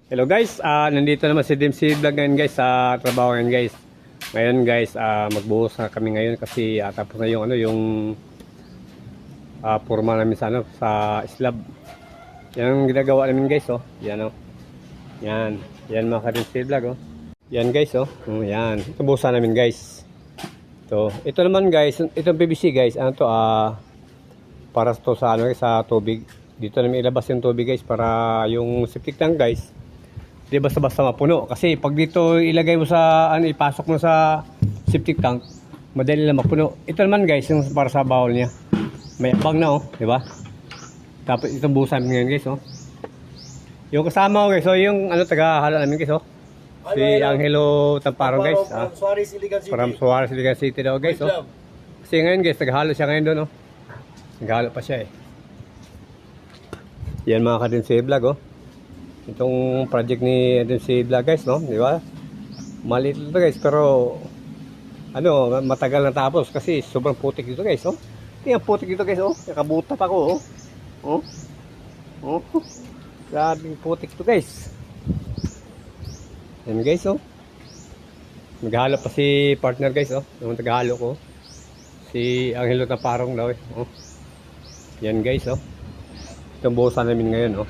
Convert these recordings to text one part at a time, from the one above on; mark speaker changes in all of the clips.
Speaker 1: Hello guys, nandito naman si Dempsey Vlog ngayon guys sa trabaho ngayon guys. Ngayon guys, magbuhos na kami ngayon kasi tapos na yung purma namin sa slab. Yan ang ginagawa namin guys, oh. Yan oh. Yan, yan mga ka-Dempsey Vlog oh. Yan guys oh. Yan, ito buhusan namin guys. Ito naman guys, itong PVC guys, para to sa sa tubig. Dito namin ilabas yung tubig guys para yung septic tank guys. Di basta-basta mapuno. Kasi pag dito ilagay mo sa, ipasok mo sa septic tank, madali lang mapuno. Ito naman guys, yung para sa bawal niya. May abang na oh, di ba? Tapos itong buhusan ngayon guys oh. Yung kasama ko guys, so yung taga-hala namin guys oh. Si Angelo Tamparo guys.
Speaker 2: From Suarez, Iligan City.
Speaker 1: From Suarez, Iligan City daw guys oh. Kasi ngayon guys, taga-halo siya ngayon doon oh. Taga-halo pa siya eh. Yan mga ka-Dempsey Vlog oh. Itong project ni Dempsey Vlog guys, no? Di ba? Maliit ito guys, pero matagal na tapos kasi sobrang putik dito guys, oh. Tingnan putik dito guys, oh. Nakabuta pa ko, oh. Oh. Oh. Grabing putik ito guys. Yan guys, oh. Naghalo pa si partner guys, oh. Yung taghalo ko. Si Angelo Taparong daw eh. Oh. Yan guys, oh. Itong buhusan namin ngayon, oh.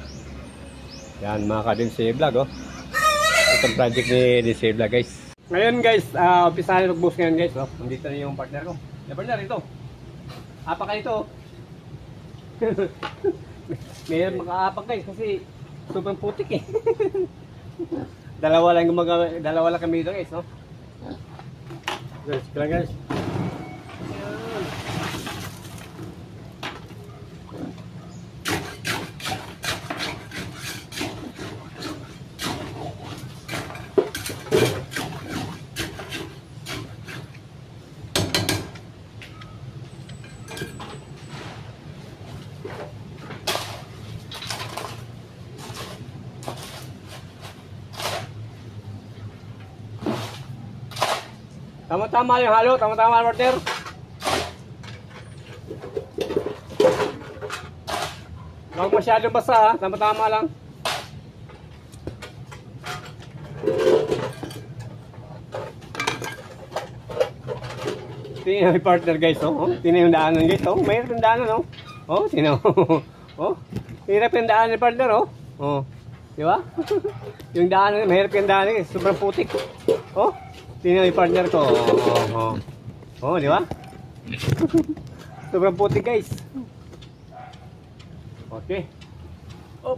Speaker 1: Yan mga ka-Dempsey Vlog, oh. Itong project ni Dempsey Vlog guys. Ngayon guys, umpisa na mag-buhos ngayon guys, oh. Nandito na yung partner ko. Yung partner, ito. Apa ka ito? Ngayon maka-apak guys kasi sobrang putik eh. dalawa lang kami dito guys, no? Guys, kailan guys? Tama-tama yung halo, tama-tama partner. Huwag masyadong basa ha, tama-tama lang. Tingnan yung partner guys, oh. Tingnan yung daanan guys, oh. Mahirap yung daanan, oh. Oh, tingnan oh. Oh, mahirap yung daanan ni partner, oh. Oh, di ba? Yung daanan, mahirap yung daanan guys, sobrang putik. Oh. Tingnan yung partner ko. Oh, di ba? Sobrang putik guys. Okay. Oh.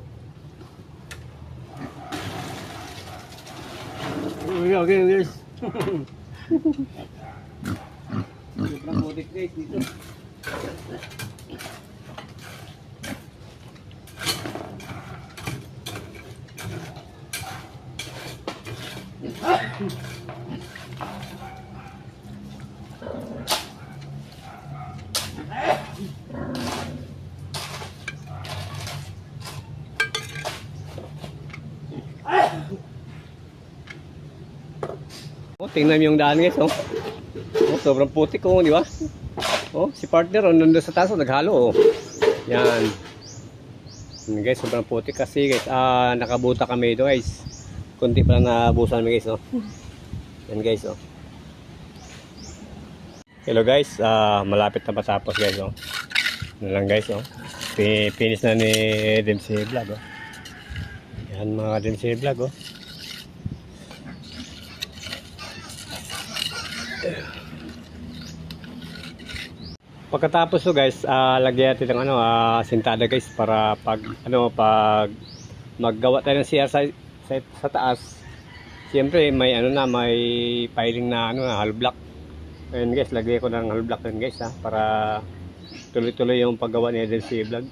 Speaker 1: Okay guys. Sobrang putik guys dito. Oh, tingnan yung daan guys, oh. Oh, sobrang putik oh, di ba? Oh, si partner oh, nandun sa taas, oh, naghalo oh. Yan. Yan guys, sobrang putik kasi guys, nakabuta kami ito guys. Kunti pa lang nabusan kami guys, oh. Yan guys, oh. Hello guys, malapit na matapos guys, oh. Ano lang guys, oh. Finish na ni Dempsey Vlog, oh. Yan mga Dempsey Vlog, oh. Pagkatapos so guys, lagyan natin ng sintada guys para pag maggawa tayo ng CR sa taas. Siyempre may may piling na hollow block. Ayun guys, lagyan ko ng hollow block din guys para tuloy-tuloy yung paggawa ni Dempsey Vlog.